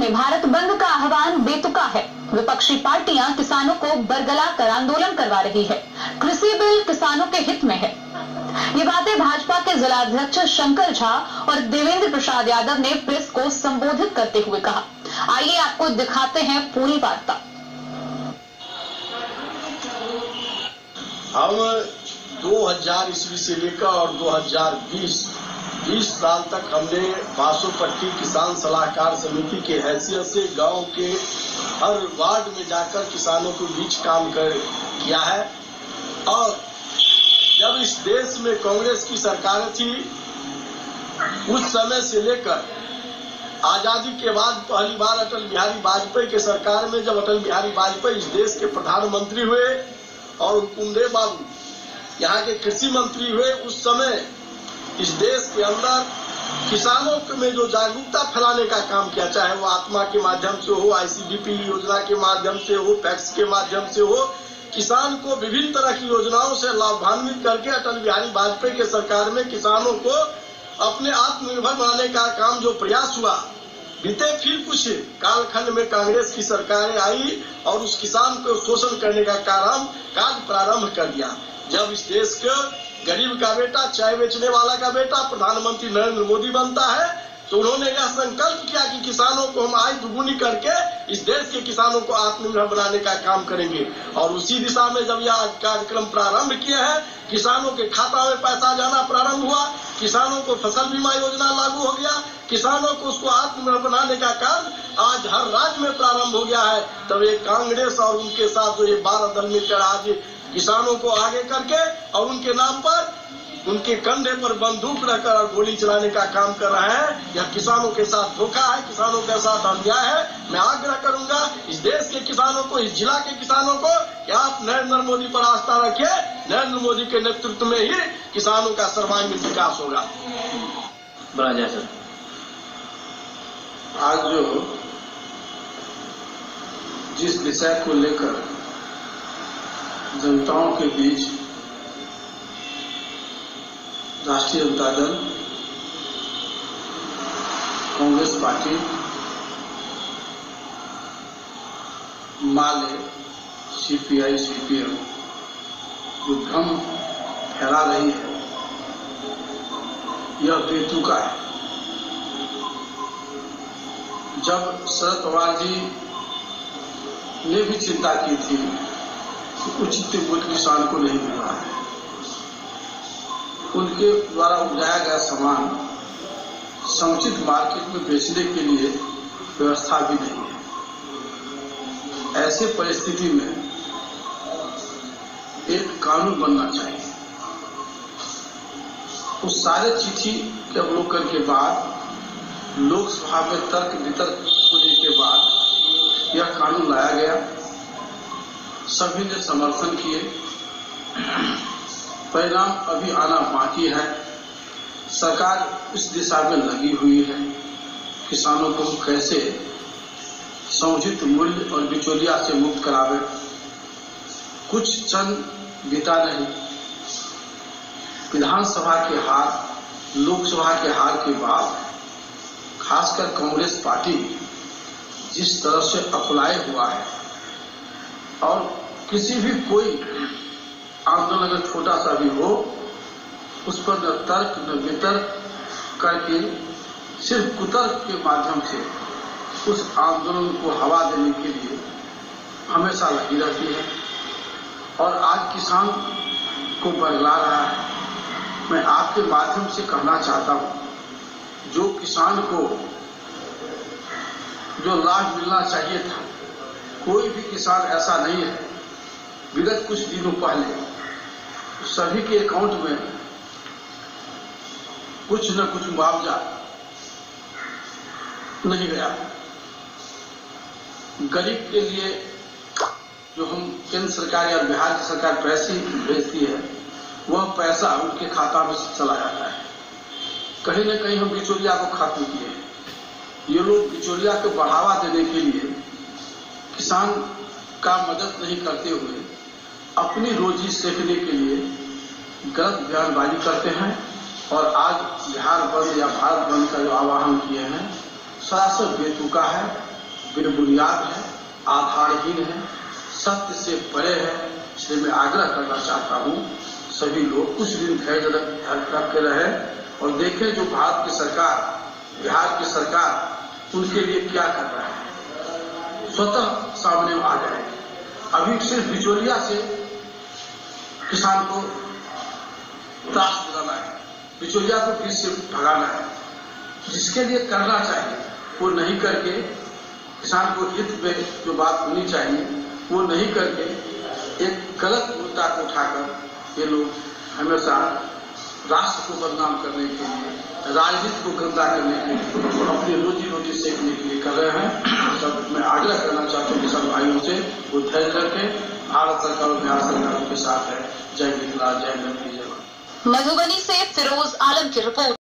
में भारत बंद का आह्वान बेतुका है। विपक्षी पार्टियां किसानों को बरगला कर आंदोलन करवा रही है। कृषि बिल किसानों के हित में है। ये बातें भाजपा के जिलाध्यक्ष शंकर झा और देवेंद्र प्रसाद यादव ने प्रेस को संबोधित करते हुए कहा। आइए आपको दिखाते हैं पूरी वार्ता। हम 2000 ईस्वी से लेकर और 2020 साल तक हमने बासोपट्टी किसान सलाहकार समिति के हैसियत से गांव के हर वार्ड में जाकर किसानों के बीच काम किया है। और जब इस देश में कांग्रेस की सरकार थी, उस समय से लेकर आजादी के बाद पहली बार अटल बिहारी वाजपेयी के सरकार में जब अटल बिहारी वाजपेयी इस देश के प्रधानमंत्री हुए और कुंदे बाबू यहाँ के कृषि मंत्री हुए, उस समय इस देश के अंदर किसानों में जो जागरूकता फैलाने का काम किया, चाहे वो आत्मा के माध्यम से हो, ICDP योजना के माध्यम से हो, पैक्स के माध्यम से हो, किसान को विभिन्न तरह की योजनाओं से लाभान्वित करके अटल बिहारी वाजपेयी के सरकार में किसानों को अपने आत्मनिर्भर बनाने का काम जो प्रयास हुआ, बीते फिर कुछ कालखंड में कांग्रेस की सरकारें आई और उस किसान को शोषण करने का कार्य प्रारंभ कर दिया। जब इस देश के गरीब का बेटा, चाय बेचने वाला का बेटा प्रधानमंत्री नरेंद्र मोदी बनता है, तो उन्होंने यह संकल्प किया कि किसानों को हम आय दुगुनी करके इस देश के किसानों को आत्मनिर्भर बनाने का काम करेंगे। और उसी दिशा में जब यह कार्यक्रम प्रारंभ किया है, किसानों के खाता में पैसा जाना प्रारंभ हुआ, किसानों को फसल बीमा योजना लागू हो गया, किसानों को उसको आत्मनिर्भर बनाने का कार्य आज हर राज्य में प्रारंभ हो गया है। तब ये कांग्रेस और उनके साथ जो ये 12 दल मिलकर आज किसानों को आगे करके और उनके नाम पर उनके कंधे पर बंदूक रखकर और गोली चलाने का काम कर रहे हैं। यह किसानों के साथ धोखा है, किसानों के साथ अन्याय है। मैं आग्रह करूंगा इस देश के किसानों को, इस जिला के किसानों को कि आप नरेंद्र मोदी पर आस्था रखिए। नरेंद्र मोदी के नेतृत्व में ही किसानों का सर्वांगीण विकास होगा। सर, आज जो जिस विषय को लेकर जनताओं के बीच राष्ट्रीय जनता दल, कांग्रेस पार्टी, माले, CPI, CPM जो भ्रम फैला रही है, यह बेतुका है। जब शरद पवार जी ने भी चिंता की थी कि उचित मूल्य किसान को नहीं मिल रहा है, उनके द्वारा उपजाया गया सामान समुचित मार्केट में बेचने के लिए व्यवस्था भी नहीं है। ऐसे परिस्थिति में एक कानून बनना चाहिए। उस सारे चिट्ठी के अवलोकन के बाद लोकसभा में तर्क वितर्क होने के बाद यह कानून लाया गया। सभी ने समर्थन किए। परिणाम अभी आना बाकी है। सरकार इस दिशा में लगी हुई है। किसानों को कैसे समुचित मूल्य और बिचौलिया से मुक्त करावे। कुछ क्षण बीता नहीं, विधानसभा के हार, लोकसभा के हार के बाद खासकर कांग्रेस पार्टी जिस तरह से अपलाय हुआ है और किसी भी कोई आंदोलन अगर छोटा सा भी हो, उस पर न तर्क न वितर्क करके सिर्फ कुतर्क के माध्यम से उस आंदोलन को हवा देने के लिए हमेशा लगी रहती है और आज किसान को बरगला रहा है। मैं आपके माध्यम से कहना चाहता हूं, जो किसान को जो लाभ मिलना चाहिए था, कोई भी किसान ऐसा नहीं है। विगत कुछ दिनों पहले सभी के अकाउंट में कुछ न कुछ मुआवजा नहीं गया। गरीब के लिए जो हम केंद्र सरकार या बिहार की सरकार पैसे भेजती है, वह पैसा उनके खाता में से चला जाता है। कहीं न कहीं हम बिचौलिया को खत्म किए। ये लोग बिचौलिया को बढ़ावा देने के लिए किसान का मदद नहीं करते हुए अपनी रोजी सेकने के लिए गलत बयानबाजी करते हैं और आज बिहार बंद या भारत बंद का जो आह्वान किए हैं, सरासर बेतुका है। बेबुनियाद है, आधारहीन है, सत्य से परे है। इसलिए मैं आग्रह करना चाहता हूँ सभी लोग कुछ दिन धैर्य रख के रहे और देखें जो भारत की सरकार, बिहार की सरकार उनके लिए क्या कर रहा है, स्वतः सामने आ जाए। अभी सिर्फ बिचौलिया से किसान को त्रास दिलाना है, बिचौलिया को बीच से भगाना है। जिसके लिए करना चाहिए वो नहीं करके, किसान को हित में जो बात होनी चाहिए वो नहीं करके एक गलत मुद्दा को उठाकर ये लोग हमेशा राष्ट्र को बदनाम करने के लिए, राजनीति को गंदा करने के लिए, अपनी रोजी रोटी सेकने के लिए कर रहे हैं। सब मैं आग्रह करना चाहता हूँ किसान भाइयों से वो धैर्य रखें। भारत सरकार और बिहार सरकार के साथ है। जय हिंद, जय नंदी, जय। मधुबनी से फिरोज आलम की रिपोर्ट।